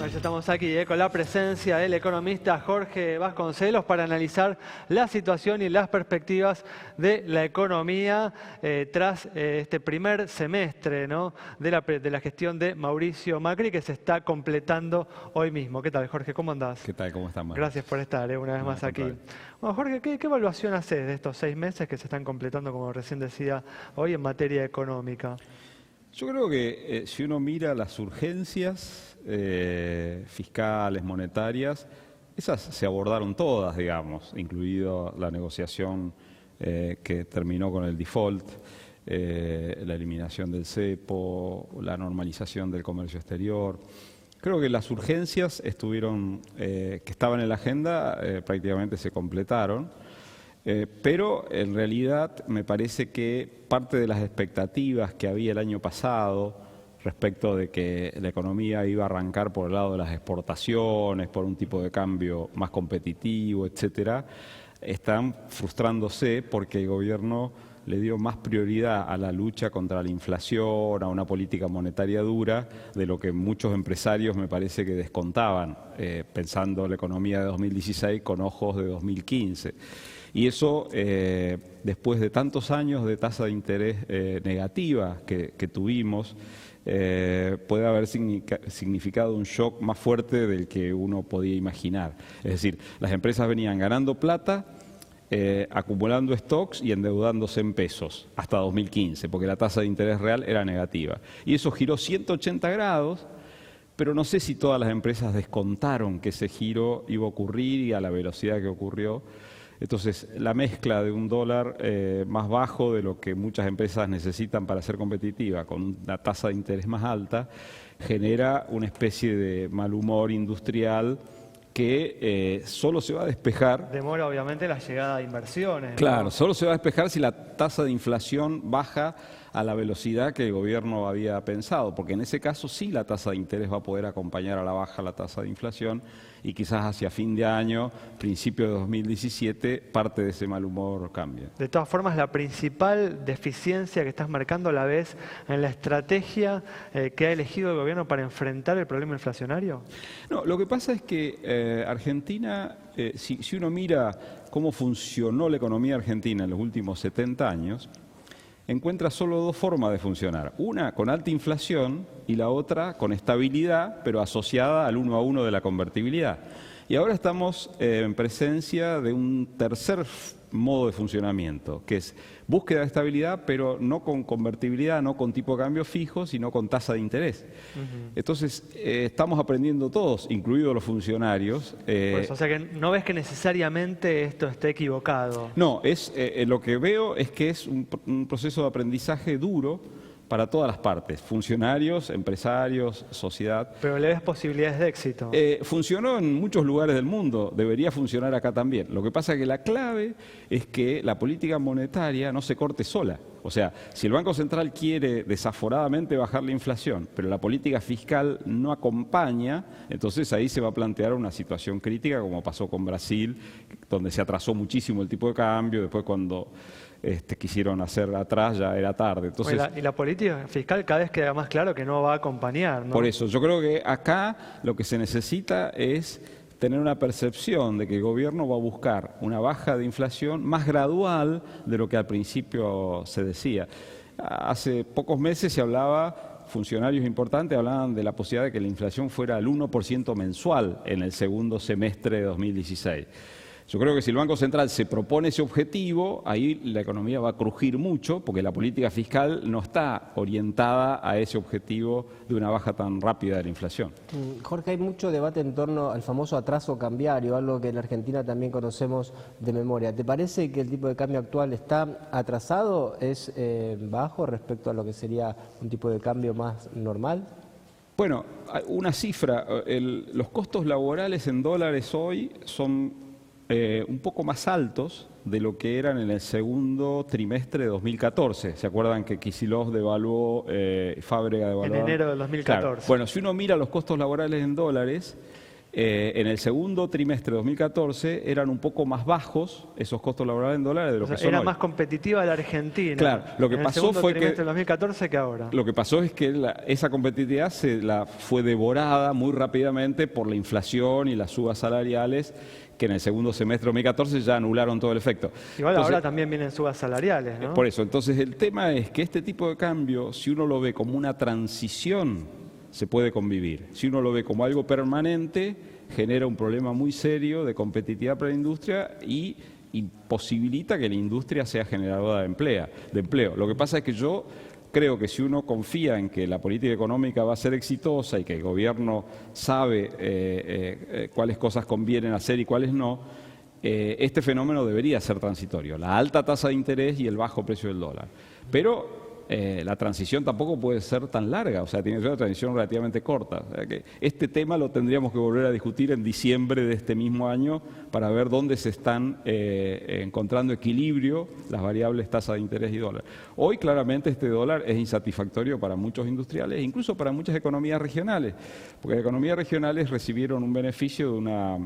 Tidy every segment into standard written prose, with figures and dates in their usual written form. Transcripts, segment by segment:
Bueno, ya estamos aquí con la presencia del economista Jorge Vasconcelos para analizar la situación y las perspectivas de la economía tras este primer semestre, ¿no?, de la gestión de Mauricio Macri, que se está completando hoy mismo. ¿Qué tal, Jorge? ¿Cómo andás? ¿Qué tal? ¿Cómo están? Gracias por estar una vez más aquí. Bueno, Jorge, ¿qué evaluación haces de estos 6 meses que se están completando, como recién decía, hoy en materia económica? Yo creo que si uno mira las urgencias fiscales, monetarias, esas se abordaron todas, digamos, incluido la negociación que terminó con el default, la eliminación del cepo, la normalización del comercio exterior. Creo que las urgencias que estaban en la agenda prácticamente se completaron. Pero en realidad me parece que parte de las expectativas que había el año pasado respecto de que la economía iba a arrancar por el lado de las exportaciones, por un tipo de cambio más competitivo, etcétera, están frustrándose porque el gobierno le dio más prioridad a la lucha contra la inflación, a una política monetaria dura, de lo que muchos empresarios me parece que descontaban, pensando la economía de 2016 con ojos de 2015. Y eso, después de tantos años de tasa de interés negativa que tuvimos, puede haber significado un shock más fuerte del que uno podía imaginar. Es decir, las empresas venían ganando plata, acumulando stocks y endeudándose en pesos hasta 2015, porque la tasa de interés real era negativa. Y eso giró 180 grados, pero no sé si todas las empresas descontaron que ese giro iba a ocurrir y a la velocidad que ocurrió. Entonces, la mezcla de un dólar más bajo de lo que muchas empresas necesitan para ser competitivas, con una tasa de interés más alta, genera una especie de mal humor industrial que solo se va a despejar. Demora obviamente la llegada de inversiones, Claro, ¿no? solo se va a despejar si la tasa de inflación baja a la velocidad que el gobierno había pensado, porque en ese caso sí la tasa de interés va a poder acompañar a la baja la tasa de inflación y quizás hacia fin de año, principio de 2017, parte de ese mal humor cambie. De todas formas, la principal deficiencia que estás marcando la ves en la estrategia que ha elegido el gobierno para enfrentar el problema inflacionario. No, lo que pasa es que Argentina, si uno mira cómo funcionó la economía argentina en los últimos 70 años, encuentra solo dos formas de funcionar. Una con alta inflación y la otra con estabilidad, pero asociada al 1 a 1 de la convertibilidad. Y ahora estamos en presencia de un tercer modo de funcionamiento, que es búsqueda de estabilidad, pero no con convertibilidad, no con tipo de cambio fijo, sino con tasa de interés. Entonces, estamos aprendiendo todos, incluidos los funcionarios. Pues, o sea que no ves que necesariamente esto esté equivocado. No, lo que veo es que es un proceso de aprendizaje duro para todas las partes, funcionarios, empresarios, sociedad. Pero le ves posibilidades de éxito. Funcionó en muchos lugares del mundo, debería funcionar acá también. Lo que pasa es que la clave es que la política monetaria no se corte sola. O sea, si el Banco Central quiere desaforadamente bajar la inflación, pero la política fiscal no acompaña, entonces ahí se va a plantear una situación crítica, como pasó con Brasil, donde se atrasó muchísimo el tipo de cambio, después cuando quisieron hacer atrás ya era tarde. Entonces, y la política fiscal cada vez queda más claro que no va a acompañar, ¿no? Por eso, yo creo que acá lo que se necesita es tener una percepción de que el gobierno va a buscar una baja de inflación más gradual de lo que al principio se decía. Hace pocos meses se hablaba, funcionarios importantes hablaban de la posibilidad de que la inflación fuera al 1% mensual en el segundo semestre de 2016. Yo creo que si el Banco Central se propone ese objetivo, ahí la economía va a crujir mucho, porque la política fiscal no está orientada a ese objetivo de una baja tan rápida de la inflación. Jorge, hay mucho debate en torno al famoso atraso cambiario, algo que en Argentina también conocemos de memoria. ¿Te parece que el tipo de cambio actual está atrasado? ¿Es bajo respecto a lo que sería un tipo de cambio más normal? Bueno, una cifra, los costos laborales en dólares hoy son un poco más altos de lo que eran en el segundo trimestre de 2014. ¿Se acuerdan que Kicillof devaluó, Fábrega devaluó? En enero del 2014. Claro. Bueno, si uno mira los costos laborales en dólares, En el segundo trimestre de 2014 eran un poco más bajos esos costos laborales en dólares de lo que son Era hoy. más competitiva la Argentina. Claro, lo que pasó fue que en el segundo trimestre del 2014 que ahora. Lo que pasó es que esa competitividad fue devorada muy rápidamente por la inflación y las subas salariales que en el segundo semestre de 2014 ya anularon todo el efecto. Igual Entonces, ahora también vienen subas salariales, ¿no? por eso, entonces el tema es que este tipo de cambio, si uno lo ve como una transición, se puede convivir. Si uno lo ve como algo permanente, genera un problema muy serio de competitividad para la industria y imposibilita que la industria sea generadora de empleo. Lo que pasa es que yo creo que si uno confía en que la política económica va a ser exitosa y que el gobierno sabe cuáles cosas convienen hacer y cuáles no, este fenómeno debería ser transitorio, la alta tasa de interés y el bajo precio del dólar. Pero la transición tampoco puede ser tan larga, o sea, tiene que ser una transición relativamente corta. O sea, que este tema lo tendríamos que volver a discutir en diciembre de este mismo año para ver dónde se están encontrando equilibrio las variables tasa de interés y dólar. Hoy claramente este dólar es insatisfactorio para muchos industriales, incluso para muchas economías regionales, porque las economías regionales recibieron un beneficio de una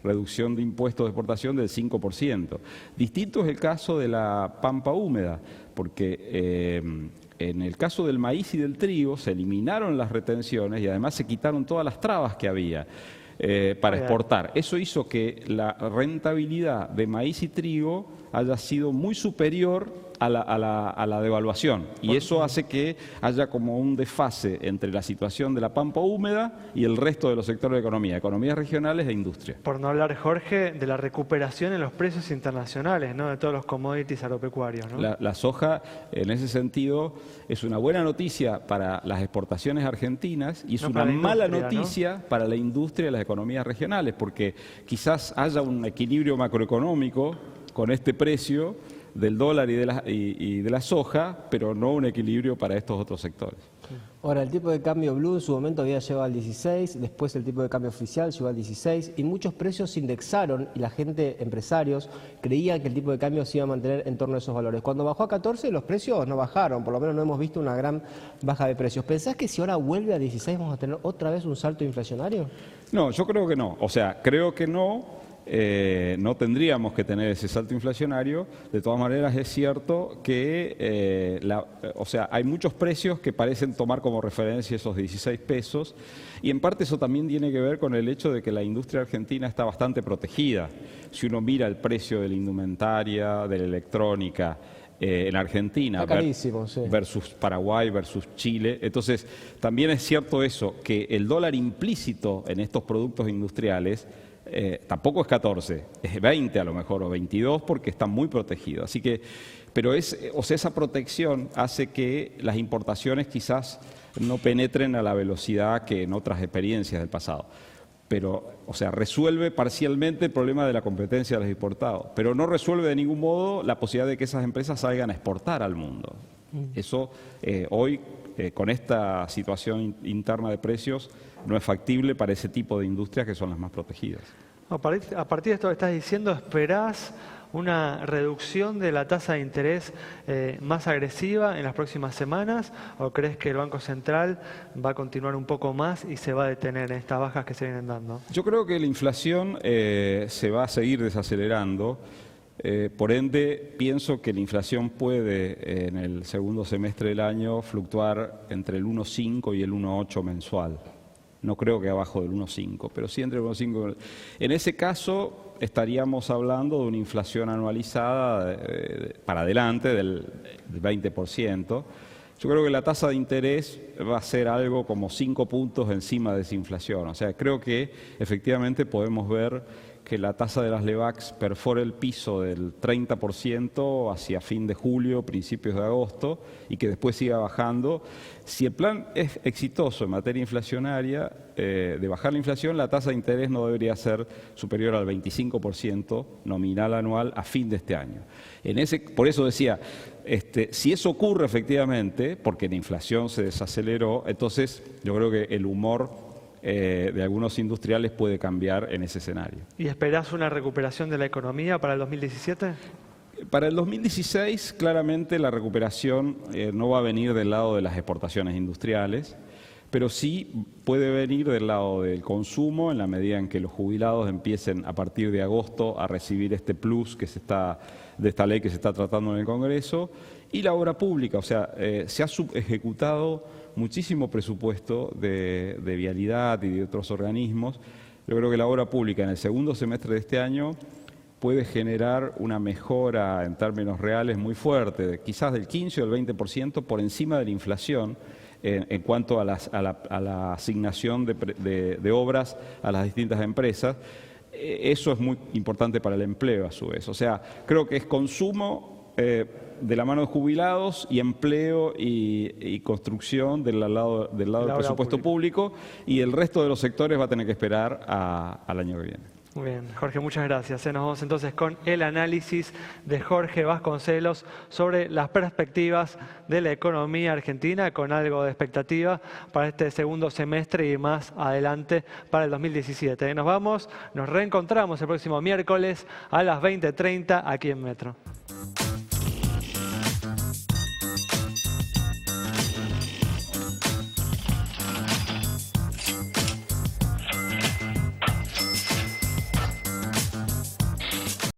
reducción de impuestos de exportación del 5%. Distinto es el caso de la pampa húmeda, porque en el caso del maíz y del trigo se eliminaron las retenciones y además se quitaron todas las trabas que había para exportar. Eso hizo que la rentabilidad de maíz y trigo haya sido muy superior a la devaluación. Y eso hace que haya como un desfase entre la situación de la pampa húmeda y el resto de los sectores de economía, economías regionales e industria. Por no hablar, Jorge, de la recuperación en los precios internacionales, ¿no? De todos los commodities agropecuarios, ¿no? La soja, en ese sentido, es una buena noticia para las exportaciones argentinas y es una mala noticia, ¿no?, para la industria y las economías regionales, porque quizás haya un equilibrio macroeconómico con este precio del dólar y de la soja, pero no un equilibrio para estos otros sectores. Ahora, el tipo de cambio blue en su momento había llegado al 16, después el tipo de cambio oficial llegó al 16 y muchos precios se indexaron y la gente, empresarios, creían que el tipo de cambio se iba a mantener en torno a esos valores. Cuando bajó a 14 los precios no bajaron, por lo menos no hemos visto una gran baja de precios. ¿Pensás que si ahora vuelve a 16 vamos a tener otra vez un salto inflacionario? No, yo creo que no. O sea, creo que no. No tendríamos que tener ese salto inflacionario. De todas maneras es cierto que hay muchos precios que parecen tomar como referencia esos 16 pesos y en parte eso también tiene que ver con el hecho de que la industria argentina está bastante protegida. Si uno mira el precio de la indumentaria, de la electrónica en Argentina carísimo, sí, versus Paraguay, versus Chile. Entonces, también es cierto eso, que el dólar implícito en estos productos industriales tampoco es 14, es 20 a lo mejor, o 22, porque está muy protegido. Así que, pero esa protección hace que las importaciones quizás no penetren a la velocidad que en otras experiencias del pasado. Pero, resuelve parcialmente el problema de la competencia de los importados, pero no resuelve de ningún modo la posibilidad de que esas empresas salgan a exportar al mundo. Eso hoy, con esta situación interna de precios, no es factible para ese tipo de industrias que son las más protegidas. A partir de esto que estás diciendo, ¿esperás una reducción de la tasa de interés más agresiva en las próximas semanas? ¿O crees que el Banco Central va a continuar un poco más y se va a detener en estas bajas que se vienen dando? Yo creo que la inflación se va a seguir desacelerando. Por ende, pienso que la inflación puede en el segundo semestre del año fluctuar entre el 1,5 y el 1,8 mensual. No creo que abajo del 1,5, pero sí entre el 1,5. En ese caso estaríamos hablando de una inflación anualizada para adelante del 20%. Yo creo que la tasa de interés va a ser algo como 5 puntos encima de esa inflación. O sea, creo que efectivamente podemos ver que la tasa de las LEVAX perfora el piso del 30% hacia fin de julio, principios de agosto, y que después siga bajando. Si el plan es exitoso en materia inflacionaria, de bajar la inflación, la tasa de interés no debería ser superior al 25% nominal anual a fin de este año. Por eso decía, si eso ocurre efectivamente, porque la inflación se desaceleró, entonces yo creo que el humor de algunos industriales puede cambiar en ese escenario. ¿Y esperás una recuperación de la economía para el 2017? Para el 2016, claramente la recuperación no va a venir del lado de las exportaciones industriales, pero sí puede venir del lado del consumo en la medida en que los jubilados empiecen a partir de agosto a recibir este plus de esta ley que se está tratando en el Congreso, y la obra pública, o sea, se ha subejecutado muchísimo presupuesto de vialidad y de otros organismos. Yo creo que la obra pública en el segundo semestre de este año puede generar una mejora en términos reales muy fuerte, quizás del 15 o del 20% por encima de la inflación en cuanto a la asignación de obras a las distintas empresas. Eso es muy importante para el empleo a su vez. O sea, creo que es consumo de la mano de jubilados y empleo y construcción del lado del presupuesto público, y el resto de los sectores va a tener que esperar al año que viene. Muy bien, Jorge, muchas gracias. Nos vamos entonces con el análisis de Jorge Vasconcelos sobre las perspectivas de la economía argentina, con algo de expectativa para este segundo semestre y más adelante para el 2017. Nos vamos, nos reencontramos el próximo miércoles a las 20:30 aquí en Metro.